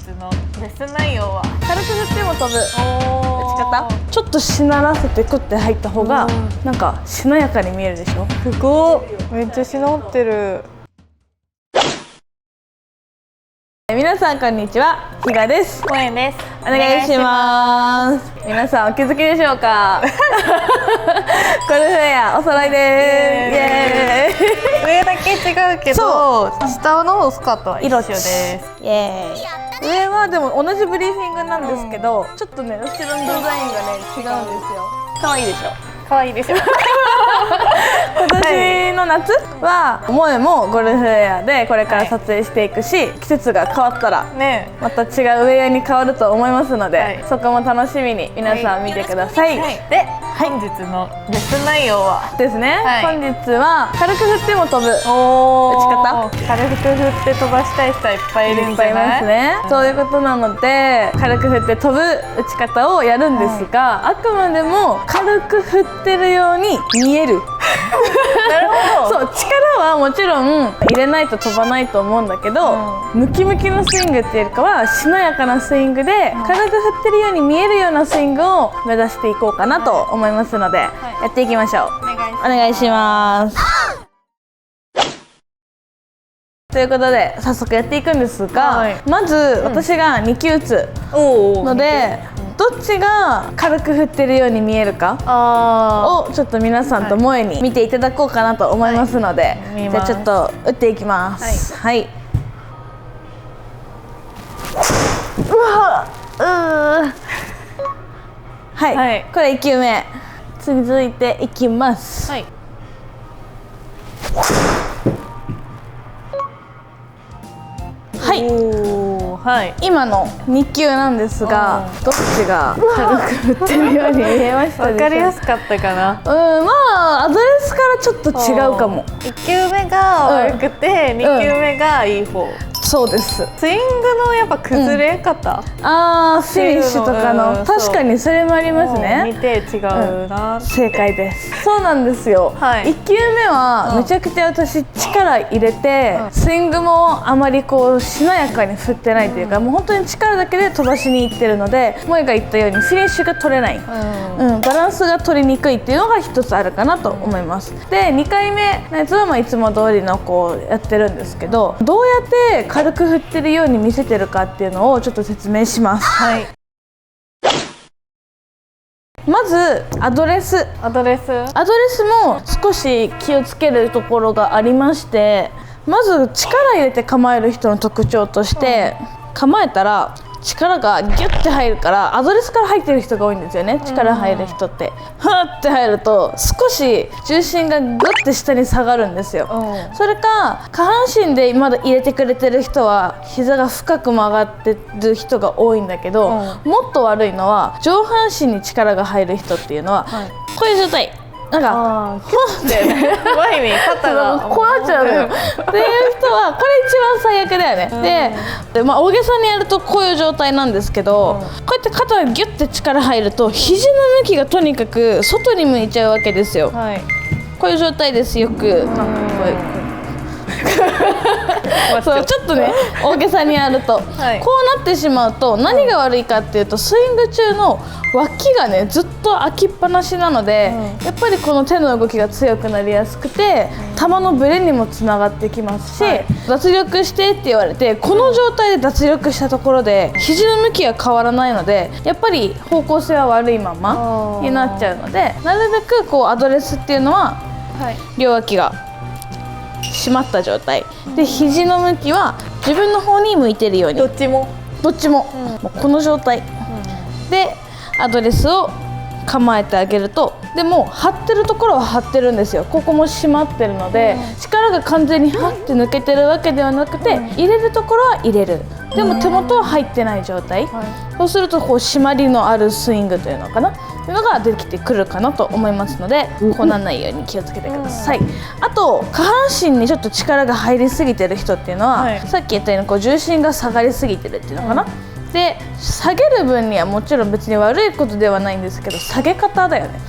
日のレッスン内容は軽く振っても飛ぶ打ち方、ちょっとしならせてクッて入った方がなんかしなやかに見えるでしょ。すごっ、めっちゃしなってる。皆さんこんにちは、ひがです。こえです。お願いします。皆さんお気づきでしょうかゴルフウェアお揃いです。イエーイ。上だけ違うけど下のスカートは一緒です。イエーイ。上はでも同じブリーフィングなんですけど、ちょっとね後ろのデザインがね違うんですよ。可愛いでしょ。可愛いでしょ。今年の夏は萌えもゴルフウェアでこれから撮影していくし、季節が変わったらまた違うウェアに変わると思いますので、そこも楽しみに皆さん見てください。で、本日のレッスン内容はですね、本日は軽く振っても飛ぶ打ち方。軽く振って飛ばしたい人はいっぱいいるんじゃない？ますね。そういうことなので軽く振って飛ぶ打ち方をやるんですが、あくまでも軽く振ってるように見える。なるほど。そう、力はもちろん入れないと飛ばないと思うんだけど、ムキムキのスイングっていうよりかはしなやかなスイングで軽く振ってるように見えるようなスイングを目指していこうかなと思いますので、やっていきましょう。お願いします。ということで早速やっていくんですが、まず私が2球打つので、どっちが軽く振ってるように見えるかをちょっと皆さんと萌えに見ていただこうかなと思いますので、じゃあちょっと打っていきます。はい、うわはい、これ1球目。続いていきます。はい、今の2球なんですが、どっちが軽く振ってるように見えましたでしょうか？わかりやすかったかな。まあアドレスからちょっと違うかも。1球目が悪くて、2球目がいい方。そうです。スイングのやっぱ崩れ方、フィニッシュとかの、確かにそれもありますね。見て違うな。正解です。そうなんですよ。1球目はめちゃくちゃ私力入れて、スイングもあまりこうしなやかに振ってないというか、もう本当に力だけで飛ばしにいってるので、萌えが言ったようにフィニッシュが取れない、バランスが取りにくいっていうのが一つあるかなと思います。で2回目のやつはいつも通りのこうやってるんですけど、どうやって軽く振ってるように見せてるかっていうのをちょっと説明します。まずアドレスも少し気をつけるところがありまして、まず力入れて構える人の特徴として、構えたら力がギュッて入るからアドレスから入ってる人が多いんですよね。力入る人ってふーって入ると少し重心がグッて下に下がるんですよ。それか下半身でまだ入れてくれてる人は膝が深く曲がってる人が多いんだけど、もっと悪いのは上半身に力が入る人っていうのは、こういう状態なんかほんって前に肩がこうなっちゃうのよっていう人はこれ一番最悪だよね。で、大げさにやるとこういう状態なんですけど、こうやって肩がギュッて力入ると肘の向きがとにかく外に向いちゃうわけですよ。こういう状態です。よくそうちょっとね大げさにやると、こうなってしまうと何が悪いかっていうと、スイング中の脇がねずっと開きっぱなしなので、やっぱりこの手の動きが強くなりやすくて球のブレにもつながってきますし、脱力してって言われてこの状態で脱力したところで肘の向きは変わらないので、やっぱり方向性は悪いままになっちゃうので、なるべくこうアドレスっていうのは両脇が締まった状態で、肘の向きは自分の方に向いてるように、どっちも、もうこの状態でアドレスを構えてあげると、でも張ってるところは張ってるんですよ。ここも締まってるので、力が完全にハッて抜けてるわけではなくて、入れるところは入れる、でも手元は入ってない状態、そうするとこう締まりのあるスイングというのかなというのが出てきてくるかなと思いますので、こうならないように気をつけてください。あと下半身にちょっと力が入りすぎてる人っていうのは、さっき言ったようにこう重心が下がりすぎてるっていうのかな、で下げる分にはもちろん別に悪いことではないんですけど、下げ方だよね。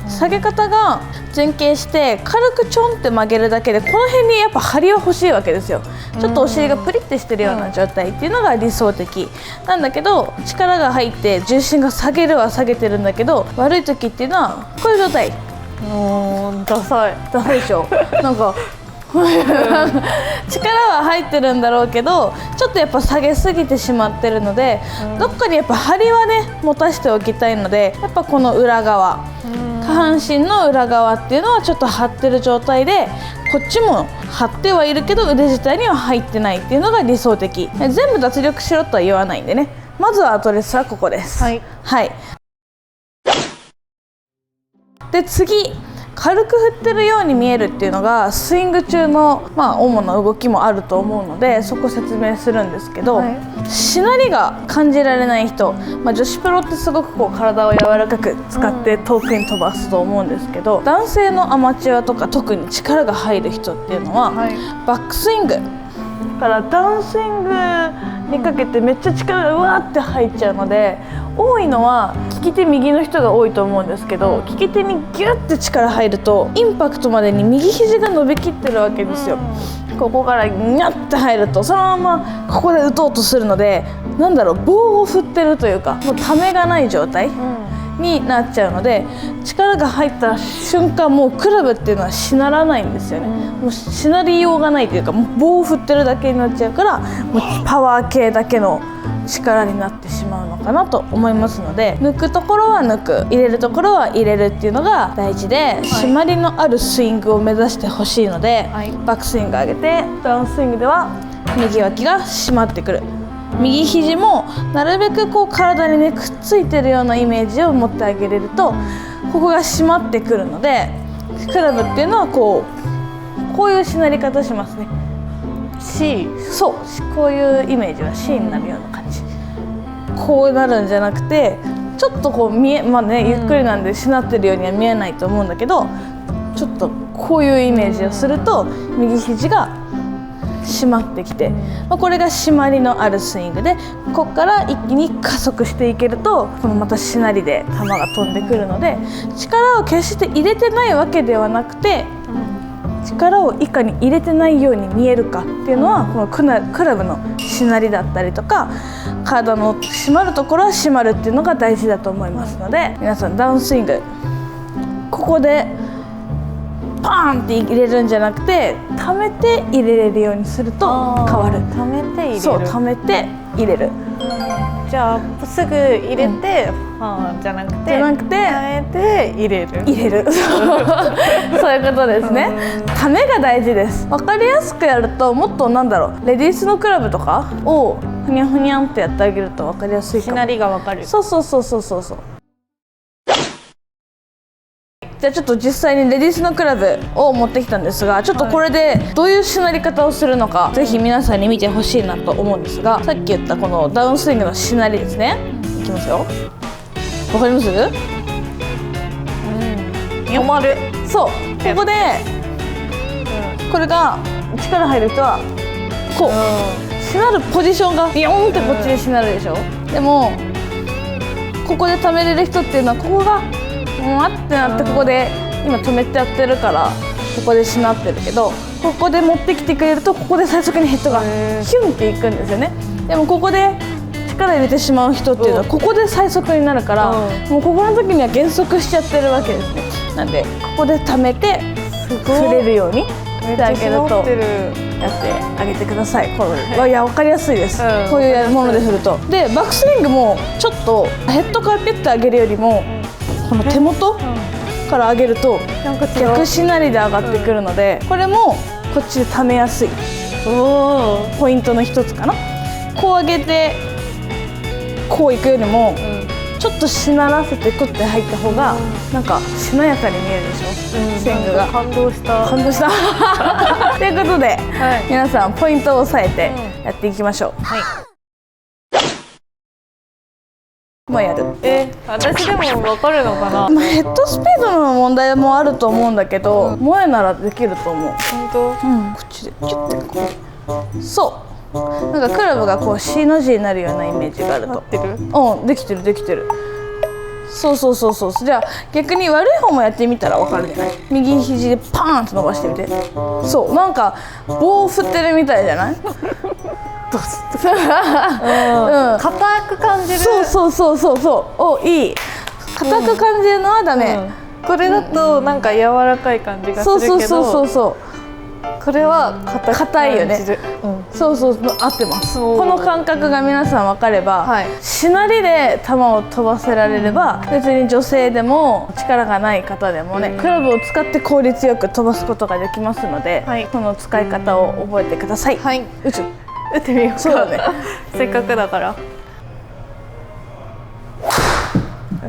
下げ方が前傾して軽くちょんって曲げるだけで、この辺にやっぱ張りは欲しいわけですよ。ちょっとお尻がプリッてしてるような状態っていうのが理想的なんだけど、力が入って重心が下げるは下げてるんだけど、悪い時っていうのはこういう状態。ダサいでしょなんか力は入ってるんだろうけど、ちょっとやっぱ下げすぎてしまってるので、どっかにやっぱ張りはね持たせておきたいので、やっぱこの裏側、下半身の裏側っていうのはちょっと張ってる状態で、こっちも張ってはいるけど腕自体には入ってないっていうのが理想的。全部脱力しろとは言わないんでね、まずはアドレスはここです。はい、で次、軽く振ってるように見えるっていうのがスイング中の、主な動きもあると思うので、そこ説明するんですけど、しなりが感じられない人、女子プロってすごくこう体を柔らかく使って遠くに飛ばすと思うんですけど、男性のアマチュアとか特に力が入る人っていうのは、バックスイングからダウンスイングにかけてめっちゃ力がうわーって入っちゃうので、多いのは利き手右の人が多いと思うんですけど、利き手にギュッて力入るとインパクトまでに右肘が伸びきってるわけですよ。ここからニャッて入るとそのままここで打とうとするので、棒を振ってるというか、もうためがない状態になっちゃうので、力が入った瞬間もうクラブっていうのはしならないんですよね。もうしなりようがないというか、もう棒を振ってるだけになっちゃうから、もうパワー系だけの力になってしまうのかなと思いますので、抜くところは抜く、入れるところは入れるっていうのが大事で、締まりのあるスイングを目指してほしいので、バックスイング上げてダウンスイングでは右脇が締まってくる。右肘もなるべくこう体にねくっついてるようなイメージを持ってあげれると、ここが締まってくるので、クラブっていうのはこういうしなり方しますね。C、そう、こういうイメージは C になるような感じ。こうなるんじゃなくて、ちょっとこうゆっくりなんでしなってるようには見えないと思うんだけど、ちょっとこういうイメージをすると右肘が締まってきて、これが締まりのあるスイングで、ここから一気に加速していけると、このまたしなりで球が飛んでくるので、力を決して入れてないわけではなくて、力をいかに入れてないように見えるかっていうのは、このクラブのしなりだったりとか、体の締まるところは締まるっていうのが大事だと思いますので、皆さんダウンスイング、ここでパーンって入れるんじゃなくて、溜めて入れれるようにすると変わる。溜めて入れる。そう、溜めて入れる。じゃあすぐ入れて、じゃなくて溜めて入れるそういうことですね。ためが大事です。分かりやすくやると、もっとレディースのクラブとかをふにゃふにゃんってやってあげると分かりやすいかも。しなりが分かる。そう。じゃあちょっと実際にレディースのクラブを持ってきたんですが、ちょっとこれでどういうしなり方をするのか、ぜひ皆さんに見てほしいなと思うんですが、さっき言ったこのダウンスイングのしなりですね。いきますよ。わかります？止まる。そう、ここで、これが力入る人はこう、しなるポジションがビヨーンってこっちにしなるでしょ。でもここで溜めれる人っていうのは、ここがわってなって、ここで今止めてやってるからここでしなってるけど、ここで持ってきてくれると、ここで最速にヘッドがヒュンっていくんですよね。でもここで力入れてしまう人っていうのは、ここで最速になるから、もうここの時には減速しちゃってるわけですね。なんでここで溜めて振れるようにしてあげると、やってあげてください。いや、分かりやすいです、こういうもので振ると。でバックスイングもちょっとヘッドからピュッて上げるよりも、この手元から上げると逆しなりで上がってくるので、これもこっちで溜めやすいポイントの一つかな。こう上げてこういくよりも、ちょっとしならせてクッて入った方がなんかしなやかに見えるでしょ、スイングが。感動したということで、皆さんポイントを押さえてやっていきましょう。もうやる。私でも分かるのかな。ヘッドスピードの問題もあると思うんだけど、萌えならできると思う。本当？こっちでキュッてこう。そう。なんかクラブがこう C の字になるようなイメージがあると。ってる？うん、できてるできてる。そうそうそうそう。じゃあ逆に悪い方もやってみたらわかるじゃない。右肘でパーンと伸ばしてみて。そう、なんか棒を振ってるみたいじゃない？硬く感じる。そうそうそうそうそう。お、いい。硬く感じるのはダメ。これだとなんか柔らかい感じがするけど、そうそうそうそう。これは硬いよね。そうそう、合ってます。この感覚が皆さん分かれば、しなりで球を飛ばせられれば、別に女性でも力がない方でもね、クラブを使って効率よく飛ばすことができますので、この使い方を覚えてください。はい、打ってみようか。そうだね。せっかくだから。こ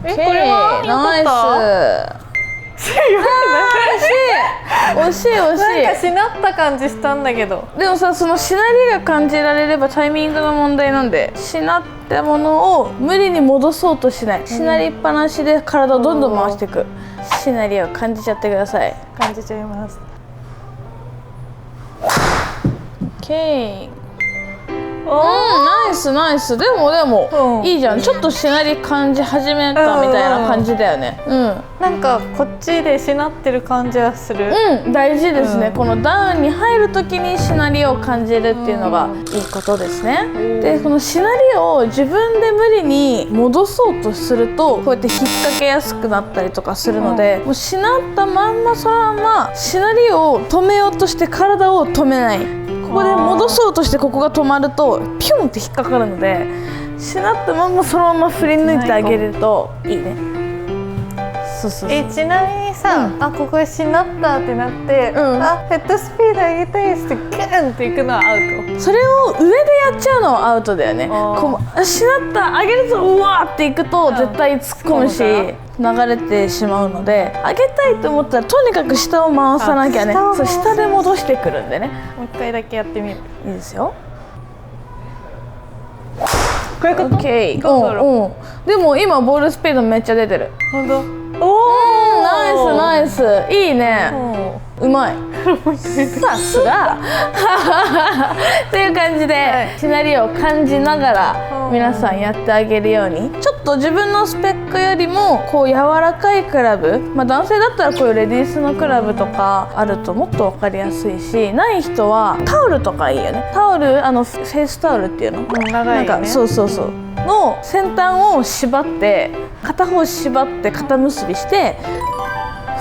れはナイス。惜しい惜しい惜しい。なんかしなった感じしたんだけど。でもさ、そのしなりが感じられればタイミングの問題なんで、しなったものを無理に戻そうとしない。しなりっぱなしで体をどんどん回していく。しなりを感じちゃってください。感じちゃいます。OK。ナイスナイス。でも、いいじゃん。ちょっとしなり感じ始めたみたいな感じだよね。なんかこっちでしなってる感じはする。大事ですね。このダウンに入る時にしなりを感じるっていうのがいいことですね。で、このしなりを自分で無理に戻そうとすると、こうやって引っ掛けやすくなったりとかするので、もうしなったまんまそのまましなりを止めようとして体を止めない。ここで戻そうとしてここが止まるとピュンって引っかかるので、しなったまんまそのまま振り抜いてあげるといいね。そうそうそう。ちなみにさ、あ、ここでしなったってなって、あ、ヘッドスピード上げたいってグンっていくのはアウト。それを上でやっちゃうのはアウトだよね。こうしなった上げるぞ、うわーっていくと絶対突っ込むし流れてしまうので、上げたいと思ったらとにかく下を回さなきゃね。そう、下で戻してくるんでね。もう一回だけやってみる。いいですよ。こういうこと？ OK。でも今ボールスピードめっちゃ出てる。本当？ナイスナイス。いいね。うまい。さすが。っていう感じで、しなりを感じながら皆さんやってあげるように。ちょっと自分のスペックよりもこう柔らかいクラブ、男性だったらこういうレディースのクラブとかあるともっと分かりやすいし、ない人はタオルとかいいよね。タオル、フェイスタオルっていうの、長いよね。そうそうそうの先端を縛って、片方縛って肩結びして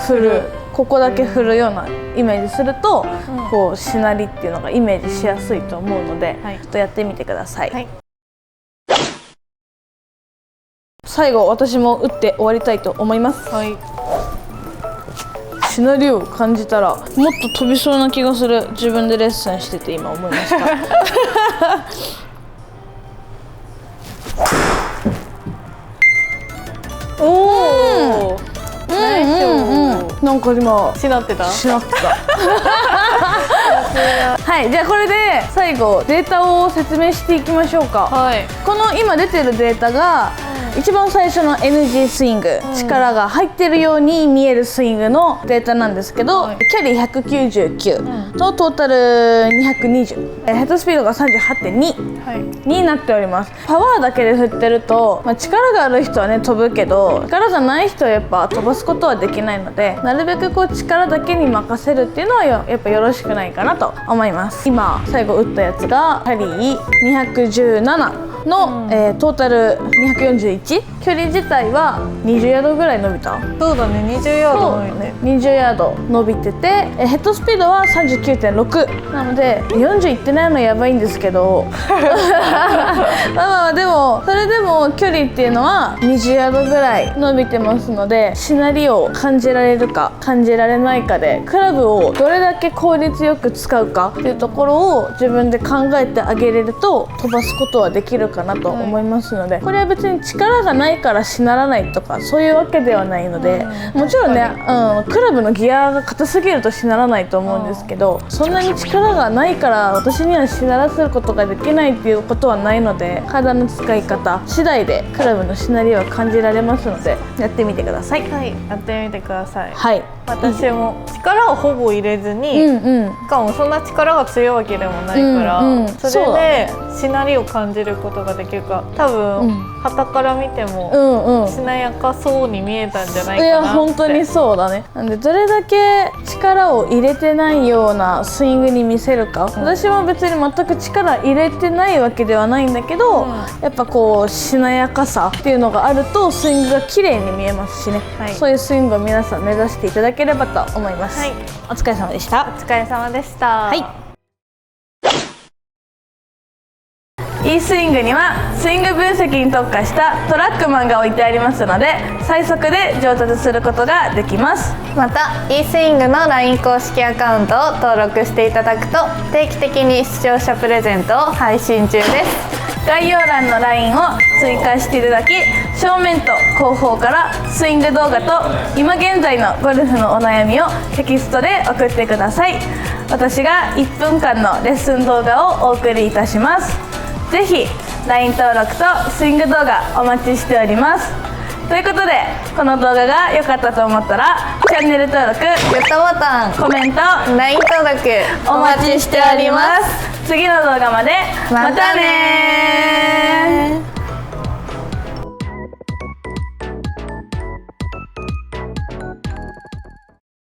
振る。ここだけ振るようなイメージすると、こうしなりっていうのがイメージしやすいと思うので、ちょっとやってみてください。最後私も打って終わりたいと思います。しなりを感じたらもっと飛びそうな気がする。自分でレッスンしてて今思いました。おー、なんか今しなってた。はい、じゃあこれで最後データを説明していきましょうか。この今出てるデータが一番最初の NG スイング、力が入ってるように見えるスイングのデータなんですけど、距離199とトータル220、ヘッドスピードが 38.2 になっております。パワーだけで振ってると、力がある人はね飛ぶけど、力がない人はやっぱ飛ばすことはできないので、なるべくこう力だけに任せるっていうのはやっぱよろしくないかなと思います。今最後打ったやつがキャリー217の、トータル241。距離自体は20ヤードぐらい伸びた。そうだね、20ヤード伸びて、20ヤード伸びてて、ヘッドスピードは 39.6 なので40いってないのやばいんですけどでもそれでも距離っていうのは20ヤードぐらい伸びてますので、しなりを感じられるか感じられないかで、クラブをどれだけ効率よく使うかっていうところを自分で考えてあげれると飛ばすことはできるかなと思いますので、これは別に力がないからしならないとかそういうわけではないので、もちろんね、クラブのギアが硬すぎるとしならないと思うんですけど、そんなに力がないから私にはしならせることができないっていうことはないので、体の使い方次第でクラブのしなりは感じられますので、やってみてください。やってみてください。私も力をほぼ入れずに、しかもそんな力が強いわけでもないから、それでしなりを感じることができるから、多分傍から見てもしなやかそうに見えたんじゃないかなって。いや本当にそうだね。なんでどれだけ力を入れてないようなスイングに見せるか、私も別に全く力入れてないわけではないんだけど、やっぱこうしなやかさっていうのがあるとスイングが綺麗に見えますしね、そういうスイングを皆さん目指していただければと思います。お疲れ様でした。お疲れ様でした。E スイングにはスイング分析に特化したトラックマンが置いてありますので、最速で上達することができます。また E スイングの LINE 公式アカウントを登録していただくと定期的に視聴者プレゼントを配信中です。概要欄の LINE を追加していただき、正面と後方からスイング動画と今現在のゴルフのお悩みをテキストで送ってください。私が1分間のレッスン動画をお送りいたします。ぜひ LINE 登録とスイング動画お待ちしております。ということで、この動画が良かったと思ったらチャンネル登録、グッドボタン、コメント、 LINE 登録お待ちしております。次の動画までまたね。